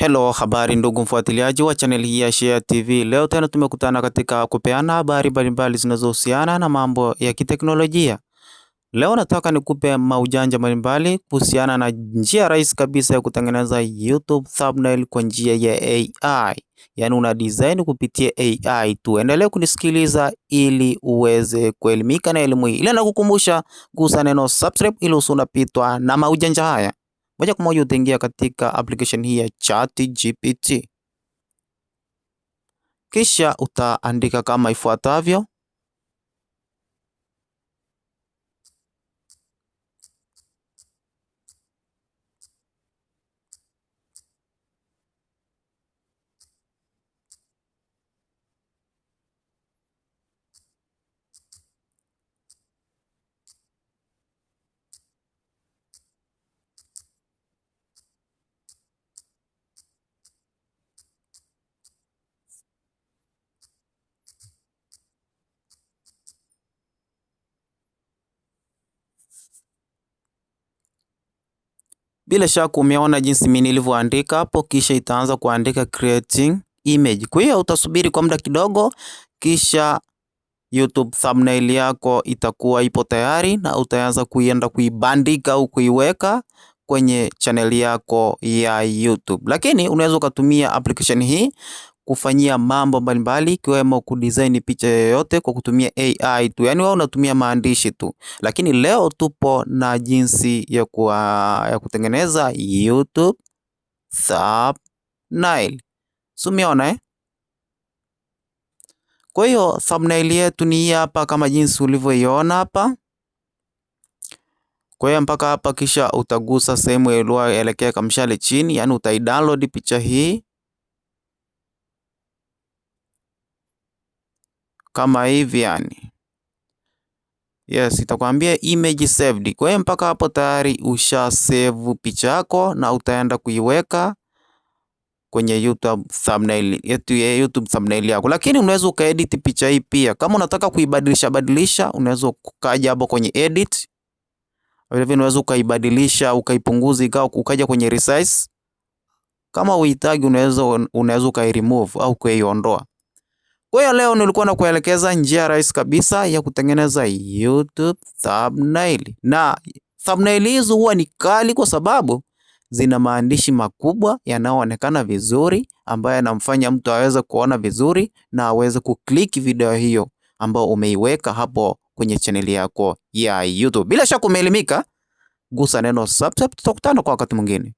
Hello, habari ndugu mfuatiliaji wa channel hii ya Shayia TV. Leo tena tumekutana katika kupeana habari mbalimbali zinazohusiana na mambo ya kiteknolojia. Leo nataka nikupe maujanja mbalimbali kuhusiana na njia rahisi kabisa ya kutengeneza YouTube thumbnail kwa njia ya AI. Yaani una design kupitia AI tu. Endelea kunisikiliza ili uweze kuelimika na elimu hii. Ila nakukumbusha gusa neno subscribe ili usunapitwa na maujanja haya. Moja kwa moja utaingia katika application hii ya ChatGPT. Kisha utaandika kama ifuatavyo. Bila shaka umeona jinsi mimi nilivyoandika hapo, kisha itaanza kuandika creating image. Kwa hiyo utasubiri kwa muda kidogo, kisha YouTube thumbnail yako itakuwa ipo tayari na utaanza kuibandika au kuiweka kwenye channel yako ya YouTube. Lakini unaweza kutumia application hii kufanyia mambo mbalimbali ikiwemo kudesign picha yoyote kwa kutumia AI tu. Yaani wewe unatumia maandishi tu. Lakini leo tupo na jinsi ya kutengeneza YouTube thumbnail. Umeona Kwa hiyo thumbnail yetu ni hii hapa kama jinsi ulivyoiona hapa. Kwa hiyo mpaka hapa, kisha utagusa sehemu iliyoelekea kamshale chini, yani utaidownload picha hii kama hivi yani. Yes, itakwambia image saved. Kwa hiyo mpaka hapo tayari usha save picha yako na utaenda kuiweka kwenye YouTube thumbnail yako. Lakini unaweza ukaedit picha hii pia. Kama unataka kuibadilisha unaweza kukaja hapo kwenye edit. Vile vile unaweza ukaibadilisha, ukaipunguza ikawa ukaja kwenye resize. Kama uhitaji unaweza ukairemove au kuiondoa. Kwa hiyo leo nilikuwa nakuelekeza njia rahisi kabisa ya kutengeneza YouTube thumbnail. Na thumbnail hizo huwa ni kali kwa sababu zina maandishi makubwa yanayoonekana vizuri, ambayo yanamfanya mtu aweze kuona vizuri na aweze kuklik video hiyo ambayo umeiweka hapo kwenye channel yako ya YouTube. Bila shaka umeelimika, gusa neno subscribe, tutakutana kwa wakati mwingine.